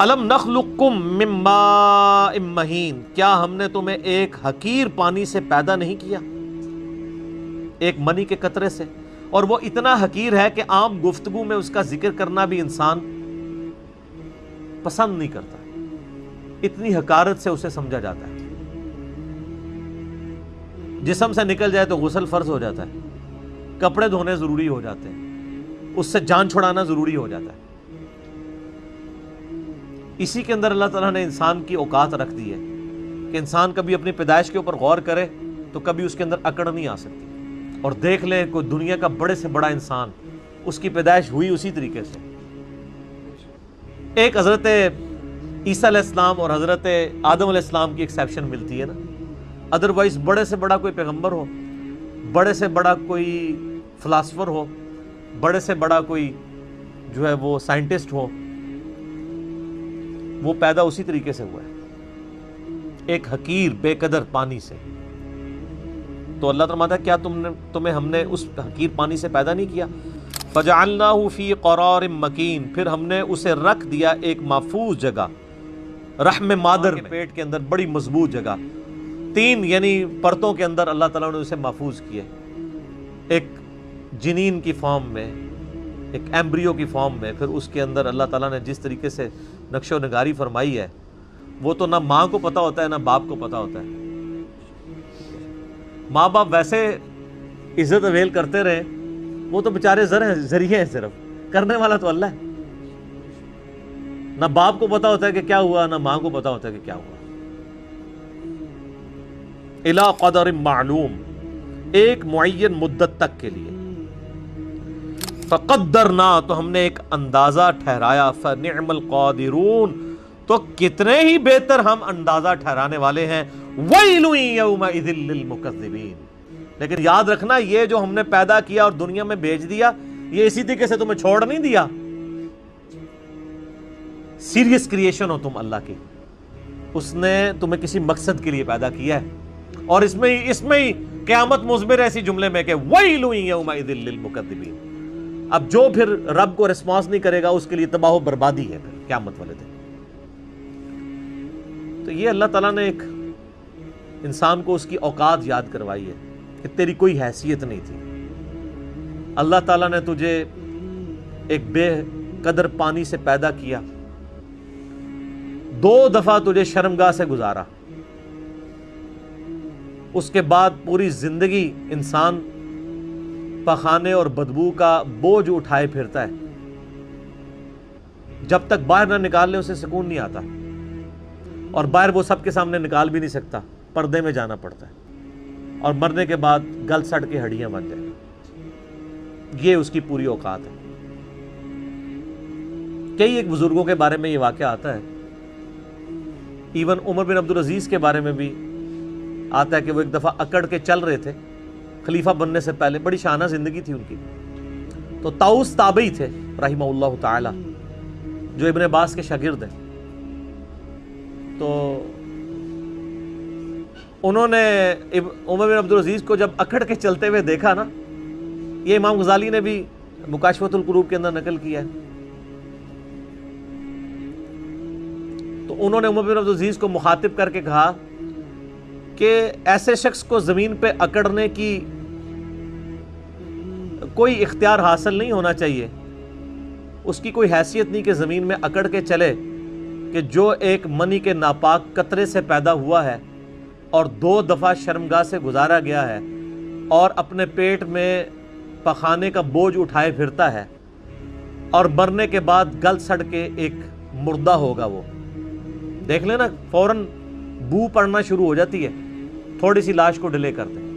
الم نخلقکم من ماء مہین، کیا ہم نے تمہیں ایک حقیر پانی سے پیدا نہیں کیا، ایک منی کے قطرے سے، اور وہ اتنا حقیر ہے کہ عام گفتگو میں اس کا ذکر کرنا بھی انسان پسند نہیں کرتا، اتنی حقارت سے اسے سمجھا جاتا ہے۔ جسم سے نکل جائے تو غسل فرض ہو جاتا ہے، کپڑے دھونے ضروری ہو جاتے ہیں، اس سے جان چھڑانا ضروری ہو جاتا ہے۔ اسی کے اندر اللہ تعالیٰ نے انسان کی اوقات رکھ دی ہے کہ انسان کبھی اپنی پیدائش کے اوپر غور کرے تو کبھی اس کے اندر اکڑ نہیں آ سکتی، اور دیکھ لیں کوئی دنیا کا بڑے سے بڑا انسان، اس کی پیدائش ہوئی اسی طریقے سے۔ ایک حضرت عیسیٰ علیہ السلام اور حضرت آدم علیہ السلام کی ایکسیپشن ملتی ہے نا، ادروائز بڑے سے بڑا کوئی پیغمبر ہو، بڑے سے بڑا کوئی فلاسفر ہو، بڑے سے بڑا کوئی جو ہے وہ سائنٹسٹ ہو، وہ پیدا اسی طریقے سے ہوا ہے، ایک حقیر بے قدر پانی سے۔ تو اللہ فرماتا ہے کیا تمہیں ہم نے اس حقیر پانی سے پیدا نہیں کیا؟ فَجَعَلْنَاهُ فِي قَرَارٍ مَّكِينٍ، پھر ہم نے اسے رکھ دیا ایک محفوظ جگہ، رحم مادر کے پیٹ کے اندر بڑی مضبوط جگہ، 3 یعنی پرتوں کے اندر اللہ تعالیٰ نے اسے محفوظ کیا، ایک جنین کی فارم میں، ایک ایمبریو کی فارم میں، پھر اس کے اندر اللہ تعالیٰ نے جس طریقے سے نقش و نگاری فرمائی ہے، وہ تو نہ ماں کو پتہ ہوتا ہے نہ باپ کو پتہ ہوتا ہے۔ ماں باپ ویسے عزت اویل کرتے رہے، وہ تو بیچارے ذریعے ہیں، صرف کرنے والا تو اللہ ہے۔ نہ باپ کو پتہ ہوتا ہے کہ کیا ہوا، نہ ماں کو پتہ ہوتا ہے کہ کیا ہوا۔ الی قدر معلوم، ایک معین مدت تک کے لیے۔ فقدرنا، تو ہم نے ایک اندازہ ٹھہرایا، فنعم القادرون، تو کتنے ہی بہتر ہم اندازہ ٹھہرانے والے ہیں۔ ویل یومئذ للمکذبین، لیکن یاد رکھنا یہ جو ہم نے پیدا کیا اور دنیا میں بھیج دیا، یہ اسی طریقے سے تمہیں چھوڑ نہیں دیا۔ سیریس کریشن ہو تم اللہ کی، اس نے تمہیں کسی مقصد کے لیے پیدا کیا ہے، اور اس میں ہی قیامت مضمر ہے اسی جملے میں کہ ویل یومئذ للمکذبین۔ اب جو پھر رب کو ریسپانس نہیں کرے گا اس کے لیے تباہ و بربادی ہے پھر قیامت والے دن۔ تو یہ اللہ تعالیٰ نے ایک انسان کو اس کی اوقات یاد کروائی ہے کہ تیری کوئی حیثیت نہیں تھی، اللہ تعالیٰ نے تجھے ایک بے قدر پانی سے پیدا کیا، 2 دفعہ تجھے شرمگاہ سے گزارا، اس کے بعد پوری زندگی انسان پخانے اور بدبو کا بوجھ اٹھائے پھرتا ہے، جب تک باہر نہ نکال لے اسے سکون نہیں آتا، اور باہر وہ سب کے سامنے نکال بھی نہیں سکتا، پردے میں جانا پڑتا ہے، اور مرنے کے بعد گل سڑ کے ہڈیاں بن جائیں گی۔ یہ اس کی پوری اوقات ہے۔ کئی ایک بزرگوں کے بارے میں یہ واقعہ آتا ہے، ایون عمر بن عبدالعزیز کے بارے میں بھی آتا ہے کہ وہ ایک دفعہ اکڑ کے چل رہے تھے خلیفہ بننے سے پہلے، بڑی شانہ زندگی تھی ان کی۔ تو طاؤس تابعی تھے رحمہ اللہ تعالی، جو ابن عباس کے شاگرد ہیں۔ تو انہوں نے عمر بن عبدالعزیز کو جب اکڑ کے چلتے ہوئے دیکھا نا، یہ امام غزالی نے بھی مکاشفۃ القلوب کے اندر نقل کیا ہے، تو انہوں نے عمر بن عبدالعزیز کو مخاطب کر کے کہا کہ ایسے شخص کو زمین پہ اکڑنے کی کوئی اختیار حاصل نہیں ہونا چاہیے، اس کی کوئی حیثیت نہیں کہ زمین میں اکڑ کے چلے، کہ جو ایک منی کے ناپاک قطرے سے پیدا ہوا ہے اور 2 دفعہ شرمگاہ سے گزارا گیا ہے، اور اپنے پیٹ میں پخانے کا بوجھ اٹھائے پھرتا ہے، اور مرنے کے بعد گل سڑ کے ایک مردہ ہوگا۔ وہ دیکھ لینا فوراً بو پڑنا شروع ہو جاتی ہے، تھوڑی سی لاش کو ڈیلے کرتے ہیں۔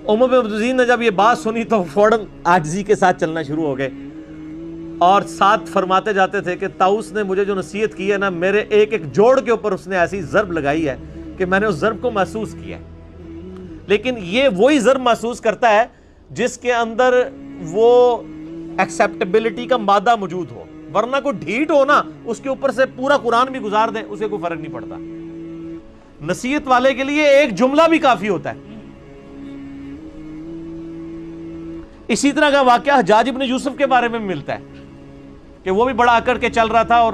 عمر بن عبدالعزیز نے جب یہ بات سنی تو فوراً عاجزی کے ساتھ چلنا شروع ہو گئے، اور ساتھ فرماتے جاتے تھے کہ طاؤس نے مجھے جو نصیحت کی ہے نا، میرے ایک ایک جوڑ کے اوپر اس نے ایسی ضرب لگائی ہے کہ میں نے اس ضرب کو محسوس کیا ہے۔ لیکن یہ وہی ضرب محسوس کرتا ہے جس کے اندر وہ ایکسیپٹیبلٹی کا مادہ موجود ہو، ورنہ کوئی ڈھیٹ ہو نا، اس کے اوپر سے پورا قرآن بھی گزار دیں اسے کوئی فرق نہیں پڑتا۔ نصیحت والے کے لیے ایک جملہ بھی کافی ہوتا ہے۔ اسی طرح کا واقعہ حجاج ابن یوسف کے بارے میں ملتا ہے کہ وہ بھی بڑا اکڑ کے چل رہا تھا، اور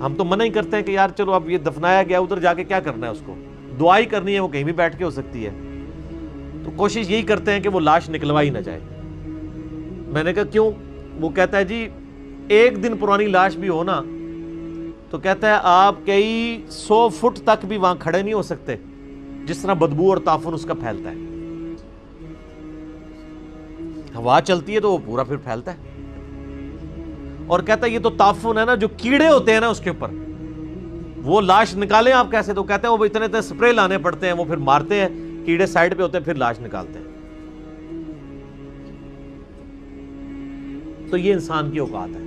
ہم تو منع ہی کرتے ہیں کہ یار چلو اب یہ دفنایا گیا ادھر جا کے کیا کرنا ہے، اس کو دعا ہی کرنی ہے، وہ کہیں بھی بیٹھ کے ہو سکتی ہے، تو کوشش یہی کرتے ہیں کہ وہ لاش نکلوائی نہ جائے۔ میں نے کہا کیوں؟ وہ کہتا ہے جی ایک دن پرانی لاش بھی ہو نا تو کہتا ہے آپ کئی 100 فٹ تک بھی وہاں کھڑے نہیں ہو سکتے، جس طرح بدبو اور تعفن اس کا پھیلتا ہے۔ ہوا چلتی ہے تو وہ پورا پھر پھیلتا ہے، اور کہتا ہے یہ تو تعفن ہے نا، جو کیڑے ہوتے ہیں نا اس کے اوپر، وہ لاش نکالیں آپ کیسے؟ تو کہتے ہیں وہ اتنے اتنے سپرے لانے پڑتے ہیں، وہ پھر مارتے ہیں، کیڑے سائڈ پہ ہوتے ہیں، پھر لاش نکالتے ہیں۔ تو یہ انسان کی اوقات ہے۔